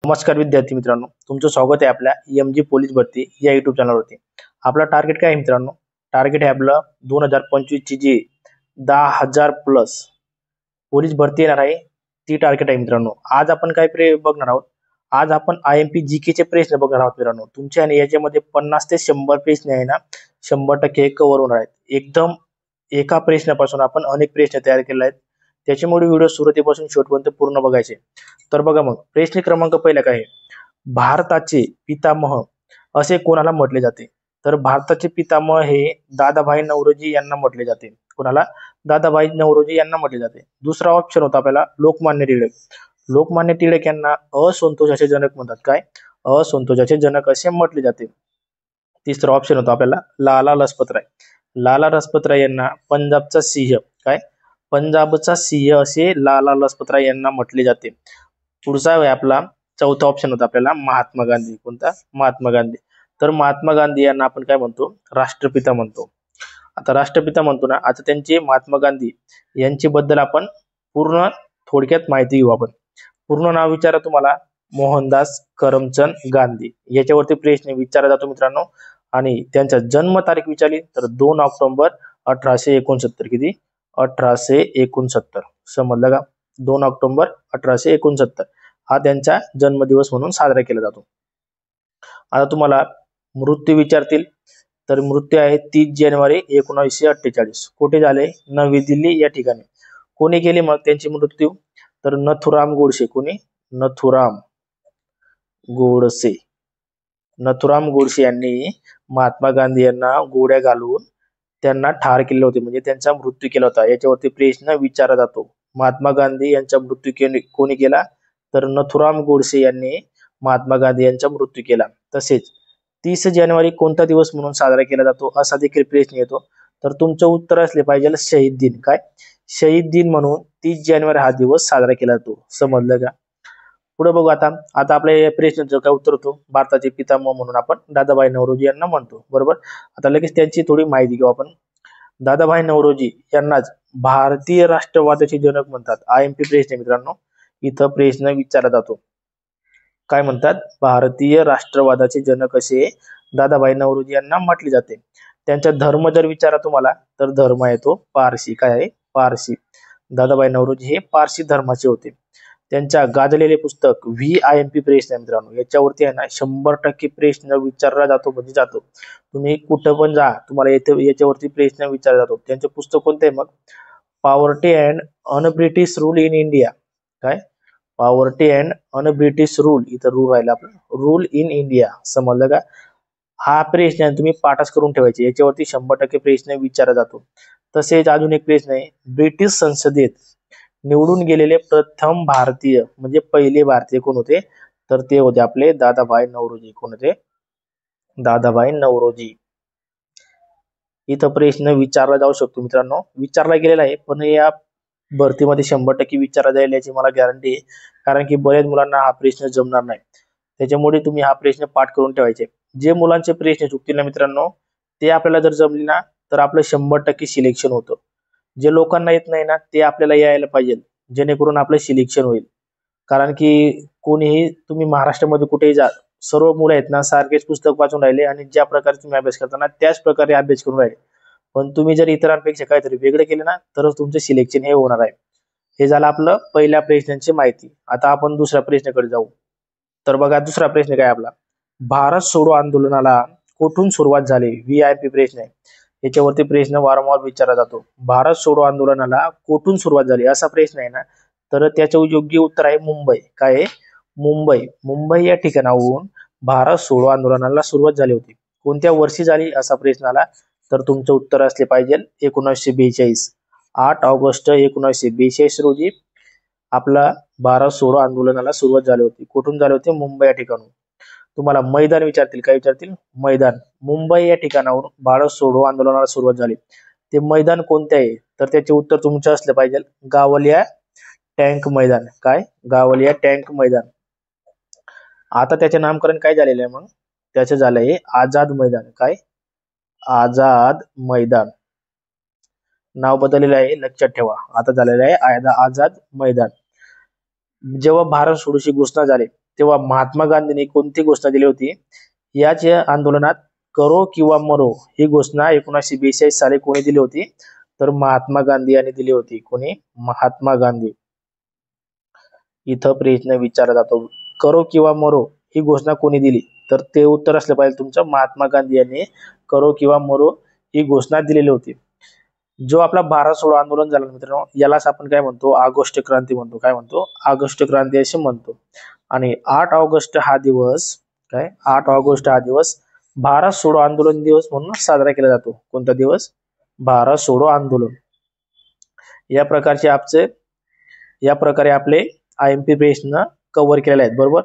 नमस्कार विद्यार्थी मित्रांनो, तुमचं स्वागत आहे आपल्या एम-जी पोलीस भरती या युट्यूब चॅनलवरती. आपला टार्गेट काय आहे मित्रांनो? टार्गेट आहे आपलं 2025 ची जी 10,000 प्लस पोलीस भरती येणार आहे, ती टार्गेट आहे मित्रांनो. आज आपण काय बघणार आहोत. आज आपण IMP GK चे प्रश्न बघणार आहोत मित्रांनो. तुमच्या आणि याच्यामध्ये 50 ते 100 प्रश्न आहे ना, 100% कव्हर होणार आहेत. एकदम एका प्रश्नापासून आपण अनेक प्रश्न तयार केले आहेत. त्याच्यामुळे व्हिडिओ सुरुवातीपासून शेवटपर्यंत पूर्ण बघायचे. तर बघा मग, प्रश्न क्रमांक पहिला काय आहे? भारताचे पितामह असे कोणाला म्हटले जाते? तर भारताचे पितामह हे दादाभाई नौरोजी यांना म्हटले जाते. कोणाला? दादाभाई नौरोजी यांना म्हटले जाते. दुसरा ऑप्शन होता आपल्याला लोकमान्य टिळक. लोकमान्य टिळक यांना असंतोषाचे जनक म्हणतात. काय? असंतोषाचे जनक असे म्हटले जाते. तिसरा ऑप्शन होता आपल्याला लाला लजपत राय. लाला लजपत राय यांना पंजाबचा सिंह. काय? पंजाबचा सिंह असे लाला लजपत राय यांना म्हटले जाते. पुढचा आहे आपला चौथा ऑप्शन होता आपल्याला महात्मा गांधी. कोणता? महात्मा गांधी. तर महात्मा गांधी यांना आपण काय म्हणतो? राष्ट्रपिता म्हणतो. आता राष्ट्रपिता म्हणतो ना, आता त्यांचे महात्मा गांधी यांचे बद्दल आपण पूर्ण थोडक्यात माहिती घेऊ. आपण पूर्ण नाव विचारा तुम्हाला, मोहनदास करमचंद गांधी. याच्यावरती प्रश्न विचारला जातो मित्रांनो. आणि त्यांचा जन्म तारीख विचारली तर 2 ऑक्टोबर 1869. किती? 1869. समजलं का? 2 ऑक्टोबर 1869 हा त्यांचा जन्मदिवस म्हणून साजरा केला जातो. आता तुम्हाला मृत्यू विचारतील तर मृत्यू आहे 30 जानेवारी 1948. कुठे झाले? नवी दिल्ली या ठिकाणी. कोणी केली मग त्यांची मृत्यू? तर नथुराम गोडसे. कोणी? नथुराम गोडसे. नथुराम गोडसे यांनी महात्मा गांधी यांना गोळ्या घालून त्यांना ठार केले होते, म्हणजे त्यांचा मृत्यू केला होता. याच्यावरती प्रश्न विचारला जातो. महात्मा गांधी यांचा मृत्यू कोणी केला? तर नथुराम गोडसे यांनी महात्मा गांधी यांचा मृत्यू केला. तसेच 30 जानेवारी कोणता दिवस म्हणून साजरा केला जातो असा देखील प्रश्न येतो. तर तुमचं उत्तर असले पाहिजे शहीद दिन. काय? शहीद दिन म्हणून 30 जानेवारी हा दिवस साजरा केला जातो. समजलं का? पुढे बघू. आता आपल्या प्रश्नाचं काय उत्तर होतो? भारताचे पितामह म्हणून आपण दादाभाई नौरोजी यांना म्हणतो. बरोबर. आता लगेच त्यांची थोडी माहिती घेऊ आपण. दादाभाई नौरोजी यांनाच भारतीय राष्ट्रवादाचे जनक म्हणतात. IMP प्रश्न मित्रांनो, इथं प्रश्न विचारला जातो. काय म्हणतात? भारतीय राष्ट्रवादाचे जनक असे दादाभाई नौरोजी यांना म्हटले जाते. त्यांचा धर्म जर विचारा तुम्हाला तर धर्म आहे तो पारसी. काय आहे? पारसी. दादाभाई नौरोजी हे पारसी धर्माचे होते. त्यांच्या गाजलेले पुस्तक VIMP प्रश्न आहे मित्रांनो. याच्यावरती आहे ना 100% प्रश्न विचारला जातो म्हणजे जातो. तुम्ही कुठं पण जा, तुम्हाला याच्यावरती प्रश्न विचारला जातो. त्यांचे पुस्तक कोणते आहे मग? Poverty and un British rule in India. काय? Poverty and un British rule. इथं रूल राहिला आपला, रूल इन इंडिया. समजलं का? हा प्रश्न तुम्ही पाठच करून ठेवायचे. याच्यावरती 100% प्रश्न विचारला जातो. तसेच अजून एक प्रश्न आहे, ब्रिटिश संसदेत निवडून गेलेले प्रथम भारतीय म्हणजे पहिले भारतीय कोण होते? तर ते होते आपले दादाभाई नौरोजी. कोण होते? दादाभाई नौरोजी. इथं प्रश्न विचारला जाऊ शकतो मित्रांनो, विचारला गेलेला आहे, पण या भरतीमध्ये 100% विचारला जाईल याची मला गॅरंटी आहे. कारण की बऱ्याच मुलांना हा प्रश्न जमणार नाही. त्याच्यामुळे तुम्ही हा प्रश्न पाठ करून ठेवायचे. जे मुलांचे प्रश्न चुकतील ना मित्रांनो, ते आपल्याला जर जमले ना तर आपलं 100% सिलेक्शन होतं. जे लोकांना येत नाही ना ते आपल्याला यायला पाहिजे, जेणेकरून आपलं सिलेक्शन होईल. कारण की कोणीही, तुम्ही महाराष्ट्रामध्ये कुठेही जा, सर्व मुलं आहेत ना सारखेच पुस्तक वाचून राहिले आणि ज्या प्रकारे तुम्ही अभ्यास करताना त्याच प्रकारे अभ्यास करून राहिले. पण तुम्ही जर इतरांपेक्षा काहीतरी वेगळं केलं ना तरच तुमचं सिलेक्शन हे होणार आहे. हे झालं आपलं पहिल्या प्रश्नांची माहिती. आता आपण दुसऱ्या प्रश्नाकडे जाऊ. तर बघा, दुसरा प्रश्न काय आपला? भारत छोडो आंदोलनाला कुठून सुरुवात झाली? VIP प्रश्न आहे. याच्यावरती प्रश्न वारंवार विचारला जातो. भारत छोडो आंदोलनाला कुठून सुरुवात झाली असा प्रश्न आहे ना, तर त्याचं योग्य उत्तर आहे मुंबई. काय आहे? मुंबई. मुंबई या ठिकाणाहून भारत छोडो आंदोलनाला सुरुवात झाली होती. कोणत्या वर्षी झाली असा प्रश्न आला तर तुमचं उत्तर असले पाहिजे 1942. 8 ऑगस्ट 1942 रोजी आपला भारत छोडो आंदोलनाला सुरुवात झाली होती. कुठून झाली होती? मुंबई या ठिकाणून. तुम्हाला मैदान विचारतील. काय विचारतील? मैदान. मुंबई या ठिकाणावरून भारत छोडो आंदोलनाला सुरुवात झाली. ते मैदान कोणते आहे? तर त्याचे उत्तर तुमचे असले पाहिजे गावलिया टँक मैदान. काय? गावलिया टँक मैदान. आता त्याचे नामकरण काय झालेलं आहे मग? त्याचे झालंय आझाद मैदान. काय? आझाद मैदान. नाव बदललेलं आहे, लक्षात ठेवा. आता झालेलं आहे आझाद मैदान. जेव्हा भारत छोडोची घोषणा झाली तेव्हा महात्मा गांधींनी कोणती घोषणा दिली होती? याच आंदोलनात करो किंवा मरो ही घोषणा 1942 साली कोणी दिली होती? तर महात्मा गांधी यांनी दिली होती. कोणी? महात्मा गांधी. इथं प्रश्न विचारला जातो, करो किंवा मरो ही घोषणा कोणी दिली? तर ते उत्तर असलं पाहिजे तुमचं, महात्मा गांधी यांनी करो किंवा मरो ही घोषणा दिलेली होती. जो आपला भारत सोडो आंदोलन झालं मित्रांनो, यालाच आपण काय म्हणतो? ऑगस्ट क्रांती म्हणतो. काय म्हणतो? ऑगस्ट क्रांती असे म्हणतो. आणि 8 ऑगस्ट हा दिवस काय? 8 ऑगस्ट हा दिवस भारत सोडो आंदोलन दिवस म्हणून साजरा केला जातो. कोणता दिवस? भारत सोडो आंदोलन. या प्रकारे आपले IMP प्रश्न कव्हर केलेले आहेत. बरोबर.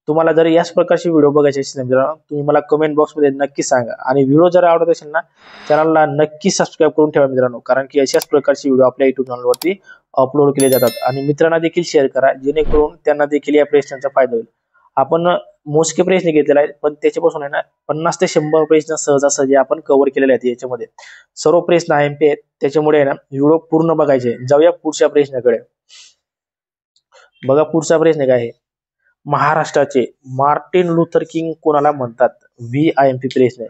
तुम्हाला जर याच प्रकारचे व्हिडिओ बघायचे असेल मित्रांनो, तुम्ही मला कमेंट बॉक्स मध्ये नक्की सांगा. आणि व्हिडिओ जर आवडत असेल ना, चॅनलला नक्की सबस्क्राईब करून ठेवा मित्रांनो, कारण की अशाच प्रकारचे व्हिडिओ आपल्या YouTube चॅनलवरती अपलोड केले जातात. आणि मित्रांना देखील शेअर करा, जेणेकरून त्यांना देखील या प्रश्नांचा फायदा होईल. आपण मोजके प्रश्न घेतलेले आहेत, पण त्याच्यापासून आहे ना 50 ते 100 प्रश्न सहजासहजी आपण कव्हर केलेले आहेत. याच्यामध्ये सर्व प्रश्न IMP आहेत, त्याच्यामुळे आहे ना व्हिडिओ पूर्ण बघायचे. जाऊया पुढच्या प्रश्नाकडे. बघा पुढचा प्रश्न काय आहे? महाराष्ट्राचे मार्टिन लुथर किंग कोणाला म्हणतात? IMP प्रश्न आहे.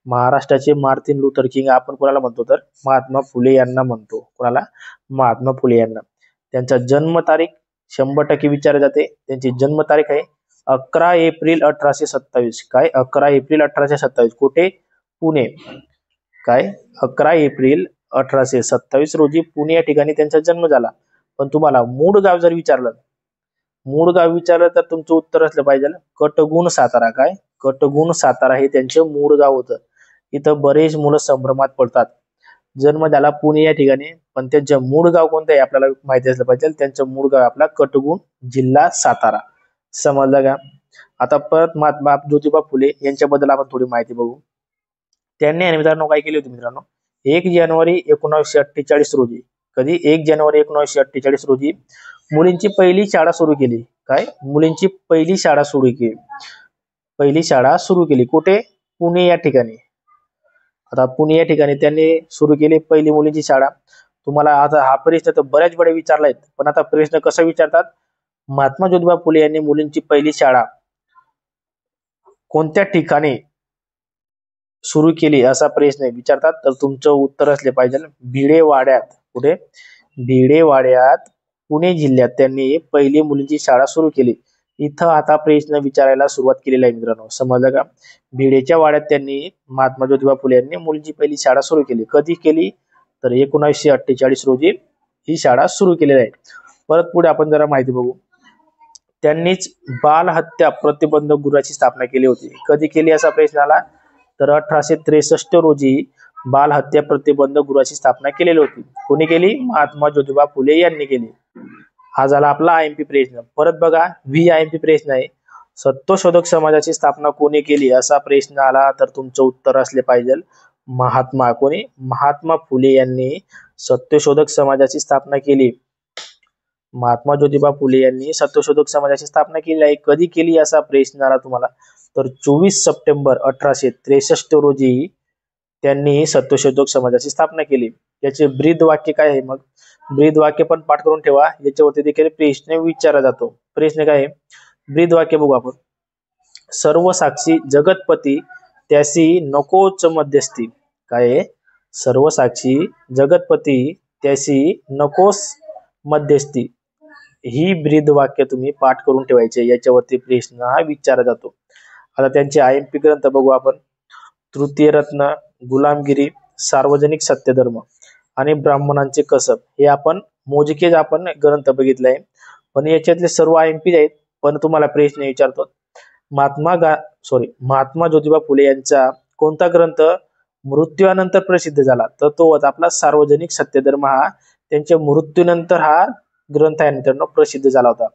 महाराष्ट्राचे मार्टिन लुथर किंग आपण कोणाला म्हणतो? तर महात्मा फुले यांना म्हणतो. कोणाला? महात्मा फुले यांना. त्यांचा जन्मतारीख 100% विचारले जाते. त्यांची जन्मतारीख आहे 11 एप्रिल 1827. काय? 11 एप्रिल 1827. कुठे? पुणे. काय? 11 एप्रिल 1827 रोजी पुणे या ठिकाणी त्यांचा जन्म झाला. पण तुम्हाला मूळ गाव जर विचारलं, तर तुमचं उत्तर असलं पाहिजे कटगुण सातारा. काय? कटगुण सातारा हे त्यांचे मूळ गाव होतं. इथं बरेच मुलं संभ्रमात पडतात. जन्म झाला पुणे या ठिकाणी, पण त्यांचं मूळ गाव कोणतं आहे आपल्याला माहिती असलं पाहिजे. त्यांचं मूळ गाव आपला कटगुण, जिल्हा सातारा. समजलं का? आता परत महात्मा ज्योतिबा फुले यांच्याबद्दल आपण थोडी माहिती बघू. त्यांनी मित्रांनो काय केली होती मित्रांनो? 1 जानेवारी 1948 रोजी. कधी? 1 जानेवारी 1948 रोजी मुलींची पहिली शाळा सुरू केली. काय? मुलींची पहिली शाळा सुरू केली. पहिली शाळा सुरू केली कुठे? पुणे या ठिकाणी. आता पुणे या ठिकाणी त्यांनी सुरू केली पहिली मुलींची शाळा. तुम्हाला आता हा प्रश्न तर बऱ्याच वेळा विचारलाय, पण आता प्रश्न कसा विचारतात? महात्मा ज्योतिबा फुले यांनी मुलींची पहिली शाळा कोणत्या ठिकाणी सुरू केली असा प्रश्न विचारतात. तर तुमचं उत्तर असले पाहिजे भिडेवाड्यात. कुठे? भिडेवाड्यात पुणे जिल्ह्यात त्यांनी पहिली मुलींची शाळा सुरू केली. इथं आता प्रश्न विचारायला सुरुवात केलेली आहे मित्रांनो. समजलं का? भिडेच्या वाड्यात त्यांनी महात्मा ज्योतिबा फुले यांनी मुलींची पहिली शाळा सुरू केली. कधी केली? तर 1948 रोजी ही शाळा सुरू केलेली आहे. परत पुढे आपण जरा माहिती बघू. त्यांनीच बाल हत्या प्रतिबंधक गृहाची स्थापना केली होती. कधी केली असा प्रश्न आला? तर 1863 रोजी बाल हत्या प्रतिबंधक गृहाची स्थापना केलेली होती. कोणी केली? महात्मा ज्योतिबा फुले यांनी केली. हा झाला आपला IMP प्रश्न. परत बघा IMP प्रश्न आहे. सत्यशोधक समाजाची स्थापना कोणी केली असा प्रश्न आला तर तुमचं उत्तर असले पाहिजे कोणी? महात्मा फुले यांनी सत्यशोधक समाजाची स्थापना केली. महात्मा ज्योतिबा फुले यांनी सत्यशोधक समाजाची स्थापना केली आहे. कधी केली असा प्रश्न आला तुम्हाला तर 24 सप्टेंबर 1863 रोजी त्यांनी सत्यशोधक समाजाची स्थापना केली. याचे ब्रीद वाक्य काय आहे? मग ब्रीद वाक्य पण पाठ करून ठेवा, याच्यावरती देखील प्रश्न विचारला जातो. प्रश्न काय आहे? ब्रीद वाक्य बघू आपण. सर्व साक्षी जगतपती त्यासी नकोच मध्यस्थी. काय आहे? सर्व साक्षी जगतपती त्यासी नकोस मध्यस्थी. ही ब्रीद वाक्य तुम्ही पाठ करून ठेवायचे. याच्यावरती प्रश्न हा विचारला जातो. आता त्यांचे IMP ग्रंथ बघू आपण. तृतीय रत्न, गुलामगिरी, सार्वजनिक सत्यधर्म आणि ब्राह्मणांचे कसब हे आपण मोजकेच आपण ग्रंथ बघितले आहे. पण याच्यातले सर्व IMP आहेत. पण तुम्हाला प्रश्न विचारतो, महात्मा ज्योतिबा फुले यांचा कोणता ग्रंथ मृत्यूनंतर प्रसिद्ध झाला? तर तो होता आपला सार्वजनिक सत्यधर्म. हा त्यांच्या मृत्यूनंतर हा ग्रंथ आहे मित्रांनो प्रसिद्ध झाला होता.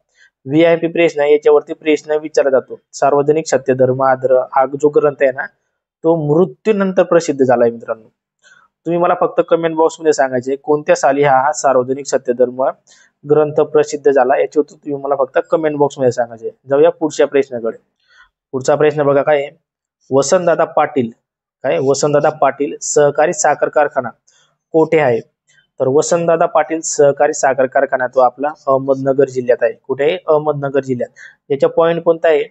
IMP प्रश्न आहे, याच्यावरती प्रश्न विचारला जातो. सार्वजनिक सत्यधर्म हा जो ग्रंथ आहे ना तो मृत्यूनंतर प्रसिद्ध झाला आहे मित्रांनो. तुम्ही मला फक्त कमेंट बॉक्स मध्ये सांगायचे कोणत्या साली हा सार्वजनिक सत्यधर्म ग्रंथ प्रसिद्ध झाला. याच्यावर तुम्ही मला फक्त कमेंट बॉक्स मध्ये सांगायचे. जाऊया पुढच्या प्रश्नाकडे. पुढचा प्रश्न बघा काय आहे? वसंतदादा पाटील. काय? वसंतदादा पाटील सहकारी साखर कारखाना कोठे आहे? तर वसंतदादा पाटील सहकारी साखर कारखाना तो आपला अहमदनगर जिल्ह्यात आहे. कुठे आहे? अहमदनगर जिल्ह्यात. याचा पॉइंट कोणता आहे?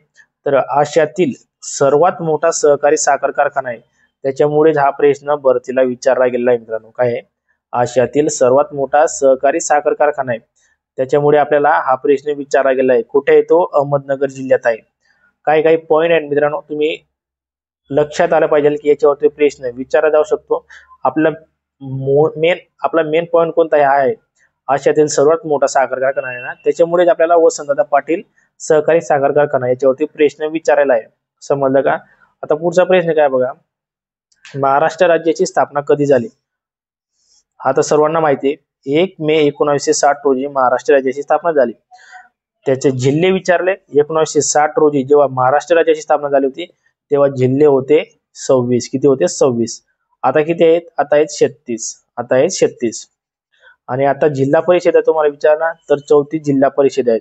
तर आशियातील सर्वात मोठा सहकारी साखर कारखाना आहे. त्याच्यामुळेच हा प्रश्न भरतीला विचारला गेलेला आहे मित्रांनो. काय आहे? आशियातील सर्वात मोठा सहकारी साखर कारखाना आहे. त्याच्यामुळे आपल्याला हा प्रश्न विचारला गेला आहे. कुठे आहे तो? अहमदनगर जिल्ह्यात आहे. काही काही पॉइंट आहेत मित्रांनो, तुम्ही लक्षात आलं पाहिजे की याच्यावरती प्रश्न विचारला जाऊ शकतो. आपला मेन पॉइंट कोणता आहे? आशियातील सर्वात मोठा साखर कारखाना आहे ना, त्याच्यामुळेच आपल्याला वसंतदादा पाटील सहकारी साखर कारखाना याच्यावरती प्रश्न विचारायला आहे. समजलं का? आता पुढचा प्रश्न काय बघा, महाराष्ट्र राज्याची स्थापना कधी झाली? हा तर सर्वांना माहिती आहे. 1 मे 1960 रोजी महाराष्ट्र राज्याची स्थापना झाली. त्याचे जिल्हे विचारले. 1960 रोजी जेव्हा महाराष्ट्र राज्याची स्थापना झाली होती तेव्हा जिल्हे होते 26. किती होते? 26. आता किती आहेत? आता आहेत 36. आता आहेत 36. आणि आता जिल्हा परिषद आहे तुम्हाला विचारला तर 34 जिल्हा परिषद आहेत.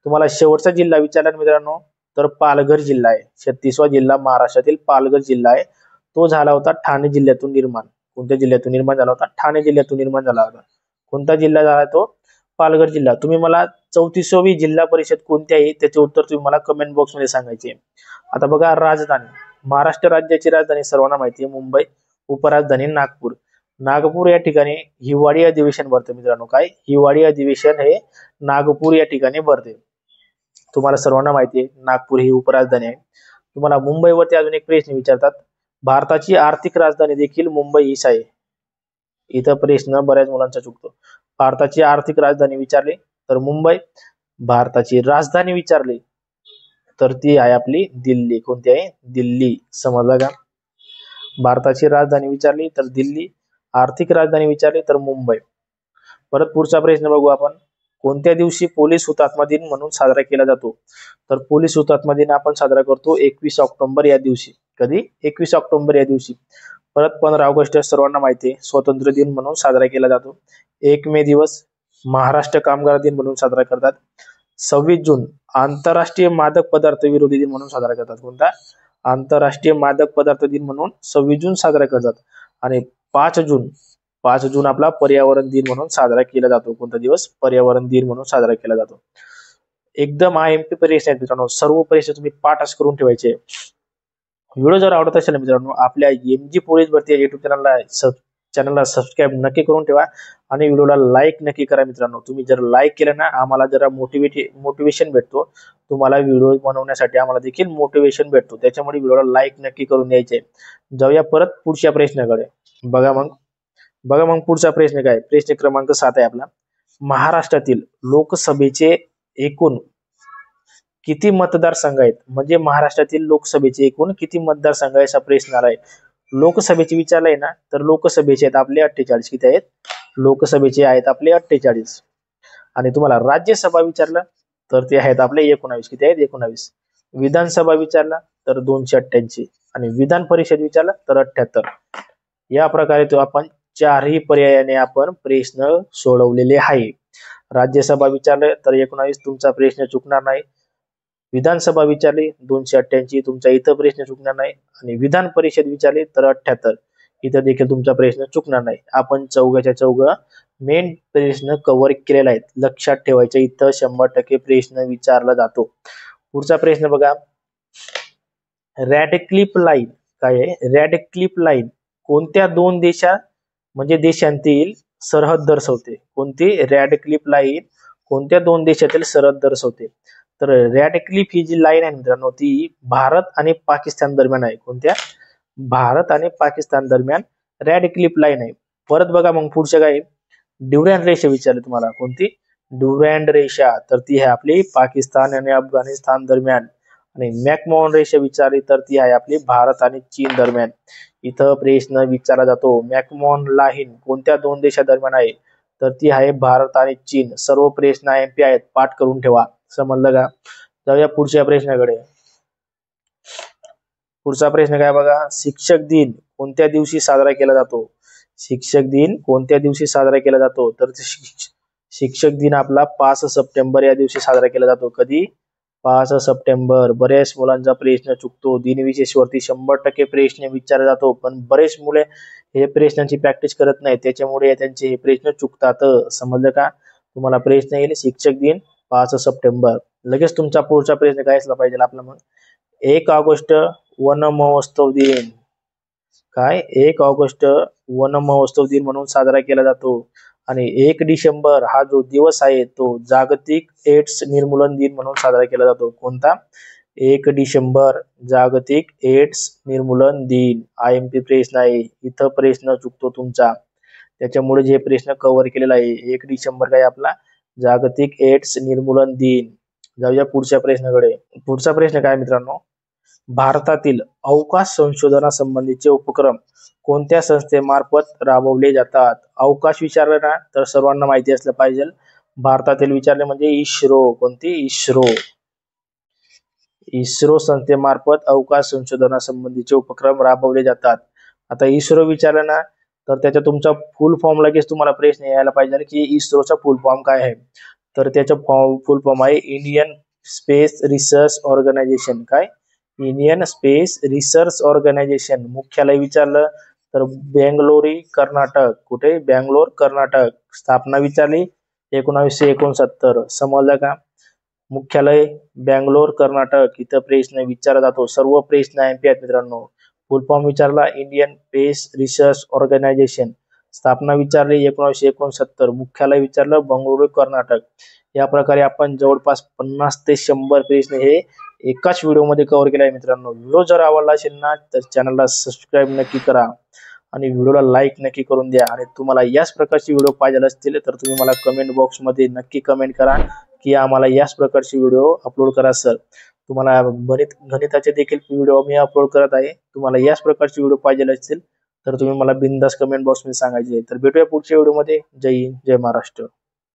तुम्हाला शेवटचा जिल्हा विचारला मित्रांनो तर पालघर जिल्हा आहे. 36वा जिल्हा महाराष्ट्रातील पालघर जिल्हा आहे. तो झाला होता ठाणे जिल्ह्यातून निर्माण. कोणत्या जिल्ह्यातून निर्माण झाला होता? ठाणे जिल्ह्यातून निर्माण झाला होता. कोणता जिल्हा झाला तो? पालघर जिल्हा. तुम्ही मला 34वी जिल्हा परिषद कोणती आहे त्याचे उत्तर तुम्ही मला कमेंट बॉक्स मध्ये सांगायचे. आता बघा, राजधानी. महाराष्ट्र राज्याची राजधानी सर्वांना माहिती आहे मुंबई. उपराजधानी नागपूर. नागपूर या ठिकाणी हिवाळी अधिवेशन भरते मित्रांनो. काय? हिवाळी अधिवेशन हे नागपूर या ठिकाणी भरते. तुम्हाला सर्वांना माहिती आहे नागपूर ही उपराजधानी आहे. तुम्हाला मुंबईवरती अजून एक प्रश्न विचारतात. भारताची आर्थिक राजधानी देखील मुंबई हीच आहे. इथं प्रश्न बऱ्याच मुलांचा चुकतो. भारताची आर्थिक राजधानी विचारली तर मुंबई. भारताची राजधानी विचारली तर ती आहे आपली दिल्ली. कोणती आहे? दिल्ली. समजलं का? भारताची राजधानी विचारली तर दिल्ली. आर्थिक राजधानी विचारली तर मुंबई. परत पुढचा प्रश्न बघू आपण. कोणत्या दिवशी पोलीस हुतात्मा दिन म्हणून साजरा केला जातो? तर पोलीस हुतात्मा दिन आपण साजरा करतो 21 ऑक्टोबर या दिवशी. कधी? 21 ऑक्टोबर या दिवशी. परत 15 ऑगस्ट सर्वांना माहिती आहे स्वातंत्र्य दिन म्हणून साजरा केला जातो. 1 मे दिवस महाराष्ट्र कामगार दिन म्हणून साजरा करतात. 26 जून आंतरराष्ट्रीय मादक पदार्थ विरोधी दिन म्हणून साजरा करतात. कोणता? आंतरराष्ट्रीय मादक पदार्थ दिन म्हणून 26 जून साजरा करतात. आणि 5 जून आपला पर्यावरण दिन म्हणून साजरा केला जातो. कोणता दिवस? पर्यावरण दिन म्हणून साजरा केला जातो. एकदम IMP परीक्षा आहेत मित्रांनो. सर्व परीक्षा तुम्ही पाठच करून ठेवायचे. व्हिडिओ जर आवडत असेल मित्रांनो आपल्या MG पोलीस भरती युट्यूब चॅनलला सबस्क्राईब नक्की करून ठेवा आणि व्हिडिओला लाईक नक्की करा मित्रांनो. तुम्ही जर लाईक केलं ना आम्हाला जरा मोटिवेशन भेटतो. तुम्हाला व्हिडिओ बनवण्यासाठी आम्हाला देखील मोटिवेशन भेटतो. त्याच्यामुळे व्हिडिओला लाईक नक्की करून द्यायचे. जाऊया परत पुढच्या प्रश्नाकडे. बघा मग पुढचा प्रश्न काय? प्रश्न क्रमांक 7 आहे आपला. महाराष्ट्रातील लोकसभेचे एकूण किती मतदारसंघ आहेत? म्हणजे महाराष्ट्रातील लोकसभेचे एकूण किती मतदारसंघ आहे असा प्रश्न आलाय. लोकसभेचे विचारलाय ना तर लोकसभेचे आहेत आपले 48. किती आहेत? लोकसभेचे आहेत आपले 48. आणि तुम्हाला राज्यसभा विचारलं तर ते आहेत आपले 19. किती आहेत? 19. विधानसभा विचारला तर 288 आणि विधान परिषद विचारला तर 78. या प्रकारे तो आपण चारही पर्यायाने आपण प्रश्न सोडवलेले आहे. राज्यसभा विचारले तर 19 तुमचा प्रश्न चुकणार नाही. विधानसभा विचारली 288 तुमचा इथं प्रश्न चुकणार नाही. आणि विधान परिषद विचारली तर 78 इथं देखील तुमचा प्रश्न चुकणार नाही. आपण चौघाच्या चौघ मेन प्रश्न कव्हर केलेला आहे. लक्षात ठेवायचं इथं 100% प्रश्न विचारला जातो. पुढचा प्रश्न बघा. रॅडक्लिफ लाईन काय आहे? रॅडक्लिफ लाईन कोणत्या दोन देशांतील सरहद दर्शवते? कोणती? रॅडक्लिफ लाईन कोणत्या दोन देशातील सरहद दर्शवते? तर रॅडक्लिफ ही जी लाईन आहे मित्रांनो ती भारत आणि पाकिस्तान दरम्यान आहे. कोणत्या? भारत आणि पाकिस्तान दरम्यान रॅडक्लिफ लाईन आहे. परत बघा मग पुढच्या काय? ड्युरॅन्ड रेषा विचारली तुम्हाला. कोणती? ड्युरॅन्ड रेषा तर ती आहे आपली पाकिस्तान आणि अफगाणिस्तान दरम्यान. आणि मॅकमोहन रेषा विचारली तर ती आहे आपली भारत आणि चीन दरम्यान. इथं प्रश्न विचारला जातो मॅकमोहन लाईन कोणत्या दोन देशादरम्यान आहे? तर ती आहे भारत आणि चीन. सर्व प्रश्न IMP आहेत, पाठ करून ठेवा. समजलं का? जाऊया पुढच्या प्रश्नाकडे. पुढचा प्रश्न काय बघा. शिक्षक दिन कोणत्या दिवशी साजरा केला जातो? शिक्षक दिन कोणत्या दिवशी साजरा केला जातो? तर शिक्षक दिन आपला 5 सप्टेंबर या दिवशी साजरा केला जातो. कधी? 5 सप्टेंबर. बरेच मुलांचा प्रश्न चुकतो. दिनविशेष वरती 100% प्रश्न विचारला जातो पण बरेच मुले हे प्रश्नांची प्रॅक्टिस करत नाही, त्याच्यामुळे त्यांचे हे प्रश्न चुकतात. समजलं का? तुम्हाला प्रश्न येईल शिक्षक दिन 5 सप्टेंबर. लगेच तुमचा पुढचा प्रश्न काय असला पाहिजे आपला मग 1 ऑगस्ट वन महोत्सव दिन. काय 1 ऑगस्ट वन महोत्सव दिन म्हणून साजरा केला जातो. आणि 1 डिसेंबर हा जो दिवस आहे तो जागतिक एड्स निर्मूलन दिन म्हणून साजरा केला जातो. कोणता? 1 डिसेंबर जागतिक एड्स निर्मूलन दिन. IMP प्रश्न आहे, इथं प्रश्न चुकतो तुमचा, त्याच्यामुळे जे प्रश्न कव्हर केलेला आहे 1 डिसेंबर काय आपला जागतिक एड्स निर्मूलन दिन. जाऊया पुढच्या प्रश्नाकडे. पुढचा प्रश्न काय मित्रांनो, भारतातील अवकाश संशोधनासंबंधीचे उपक्रम कोणत्या संस्थेमार्फत राबवले जातात? अवकाश विचारलं ना तर सर्वांना माहिती असलं पाहिजे. भारतातील विचारले म्हणजे इस्रो. कोणती? इस्रो. इस्रो संस्थेमार्फत अवकाश संशोधनासंबंधीचे उपक्रम राबवले जातात. आता इस्रो विचारलं ना तर त्याचा तुमचा फुल फॉर्म लगेच तुम्हाला प्रश्न यायला पाहिजे की इस्रोचा फुल फॉर्म काय आहे. तर त्याचा फुल फॉर्म आहे इंडियन स्पेस रिसर्च ऑर्गनायझेशन. काय? Indian Space Research Organisation. मुख्यालय विचारलं तर बेंगलोरी कर्नाटक. कुठे? बेंगलोर कर्नाटक. स्थापना विचारली 1969. समजलं का? मुख्यालय बेंगलोर कर्नाटक. इथं प्रश्न विचारला जातो. सर्व प्रश्न IMP आहेत मित्रांनो. फुल फॉर्म विचारला इंडियन स्पेस रिसर्च ऑर्गनायझेशन. स्थापना विचारली 1969. मुख्यालय विचारलं बेंगळुरू कर्नाटक. या प्रकारे आपण जवळपास 50 ते 100 प्रश्न हे एकाच व्हिडिओमध्ये कव्हर केला आहे मित्रांनो. व्हिडिओ जर आवडला असेल ना तर चॅनलला सबस्क्राईब नक्की करा आणि व्हिडिओला लाईक नक्की करून द्या. आणि तुम्हाला याच प्रकारचे व्हिडिओ पाहिजे असतील तर तुम्ही मला कमेंट बॉक्समध्ये नक्की कमेंट करा की आम्हाला याच प्रकारचे व्हिडिओ अपलोड करा सर. तुम्हाला गणिताचे देखील व्हिडिओ मी अपलोड करत आहे. तुम्हाला याच प्रकारचे व्हिडिओ पाहिजे असतील तर तुम्ही मला बिंदास कमेंट बॉक्समध्ये सांगायचे. तर भेटूया पुढच्या व्हिडिओमध्ये. जय हिंद, जय महाराष्ट्र.